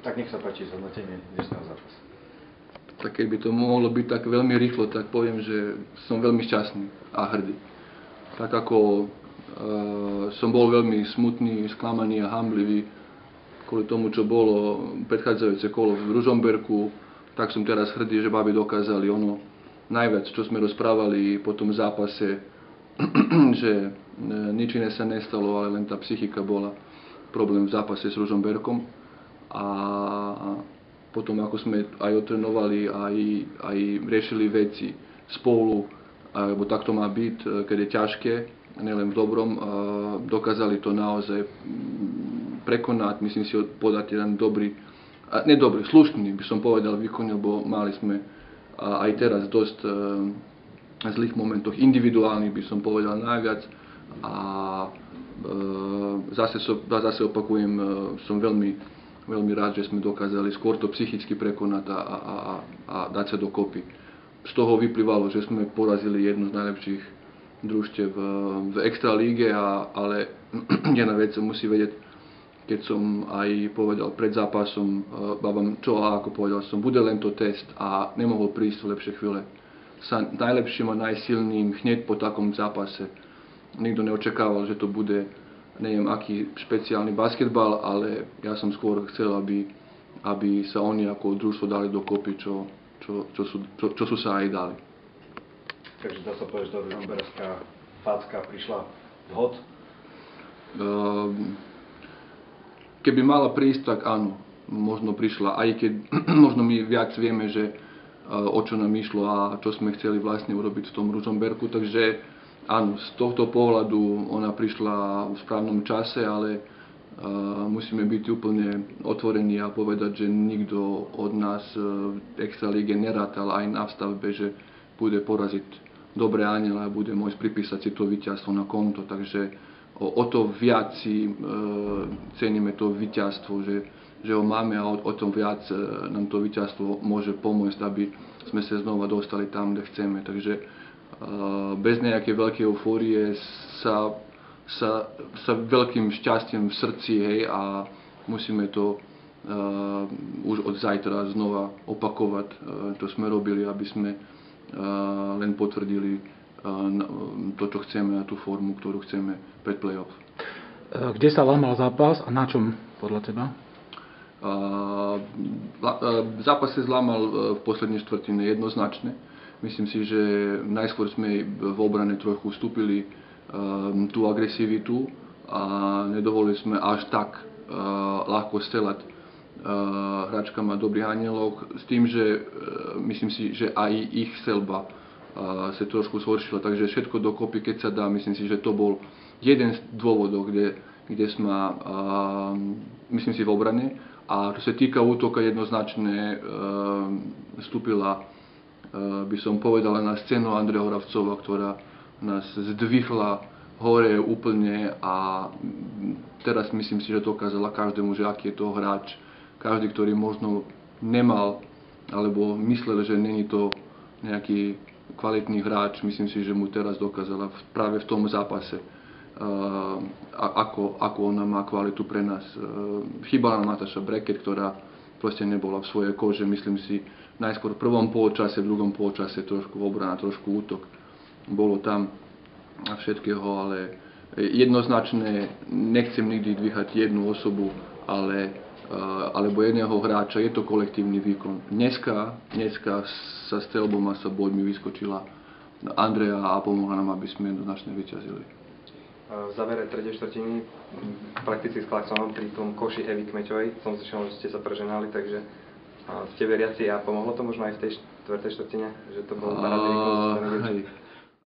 Tak nech sa páči zhodnotenie dnešného zápasu. Tak keby to mohlo byť tak veľmi rýchlo, tak poviem, že som veľmi šťastný a hrdý. Tak ako som bol veľmi smutný, sklamaný a hanblivý kvôli tomu, čo bolo predchádzajúce kolo v Ružomberku, tak som teraz hrdý, že babi dokázali ono najviac, čo sme rozprávali po tom zápase, že nič iné sa nestalo, ale len tá psychika bola problém v zápase s Ružomberkom. A potom, ako sme aj otrenovali, aj riešili veci spolu, lebo tak to má byť, keď je ťažké, nielen v dobrom, dokázali to naozaj prekonať, myslím si, podať jeden dobrý, slušný by som povedal výkon, lebo mali sme aj teraz dosť zlých momentoch, individuálnych by som povedal najviac. A zase opakujem, som veľmi rád, že sme dokázali skôr to psychicky prekonať a dať sa dokopy. Z toho vyplývalo, že sme porazili jednu z najlepších družstiev v extralíge, ale jedna vec musí vedieť, keď som aj povedal pred zápasom babám, čo a ako povedal som, bude len to test a nemohol prísť v lepšie chvíle. Sa najlepším a najsilným hneď po takom zápase. Nikto neočakával, že to bude neviem aký špeciálny basketbal, ale ja som skôr chcel, aby sa oni ako družstvo dali dokopy, čo sú sa aj dali. Takže dá sa povedať, že tá ružomberská facka prišla vhod? Keby mala prísť, tak áno, možno prišla, aj keď možno my viac vieme, že o čo nám išlo a čo sme chceli vlastne urobiť v tom Ružomberku, takže áno, z tohto pohľadu ona prišla v správnom čase, ale musíme byť úplne otvorení a povedať, že nikto od nás v extralíge nerátal aj na stavbe, že bude poraziť dobré anjele a bude môcť pripísať si to víťazstvo na konto. Takže o to viac si ceníme to víťazstvo, že ho máme a o tom viac nám to víťazstvo môže pomôcť, aby sme sa znova dostali tam, kde chceme. Takže bez nejakej veľkej eufórie sa veľkým šťastím v srdci, hej, a musíme to už od zajtra znova opakovať, čo sme robili, aby sme len potvrdili to, čo chceme a tú formu, ktorú chceme pred play-off. Kde sa lámal zápas a na čom podľa teba? Zápas sa zlámal v poslednej štvrtine jednoznačne. Myslím si, že najskôr sme v obrane trochu vstúpili tú agresivitu a nedovolili sme až tak ľahko strelať hráčkam a dobrých anielov, s tým, že myslím si, že aj ich strelba sa trošku zhoršila, takže všetko dokopy, keď sa dá, myslím si, že to bol jeden z dôvodov, kde sme, myslím si, v obrane. A čo sa týka útoka, jednoznačne vstúpila, by som povedala, na scénu Andrea Horavcová, ktorá nás zdvihla hore úplne a teraz myslím si, že dokázala každému, že aký je to hráč. Každý, ktorý možno nemal alebo myslel, že není to nejaký kvalitný hráč, myslím si, že mu teraz dokázala práve v tom zápase, ako ona má kvalitu pre nás. Chýbala nám Natáša Brekett, ktorá proste nebola v svojej kože, myslím si, najskôr v prvom poločase, v druhom poločase trošku obrana, trošku útok. Bolo tam všetkého, ale jednoznačne nechcem nikdy dvíhať jednu osobu, alebo jedného hráča, je to kolektívny výkon. Dneska sa strelbou a sa bodmi vyskočila Andrea a pomohla nám, aby sme jednoznačne vyťazili. V závere tretej štvrtiny prakticky s klaksonom pri tom koši Evy Kmeťovej som si všimol, že ste sa preženali, takže ste veriaci a pomohlo to možno aj v tej štvrtej štvrtine, že to bol parádny výkon?